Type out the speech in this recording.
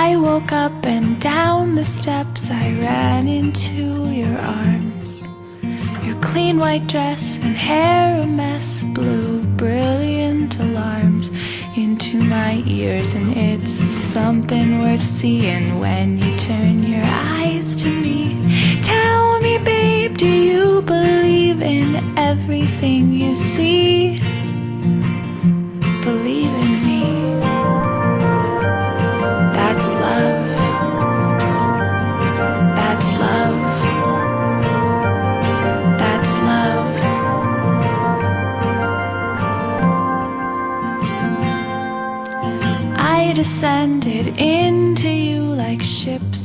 I woke up and down the steps I ran into your arms. Your clean white dress and hair a mess blew brilliant alarms into my ears, and it's something worth seeing when you turn your eyes to me. Tell me, babe, do you believe in everything you see? Believe in me. That's love. That's love. That's love. I descended into you like ships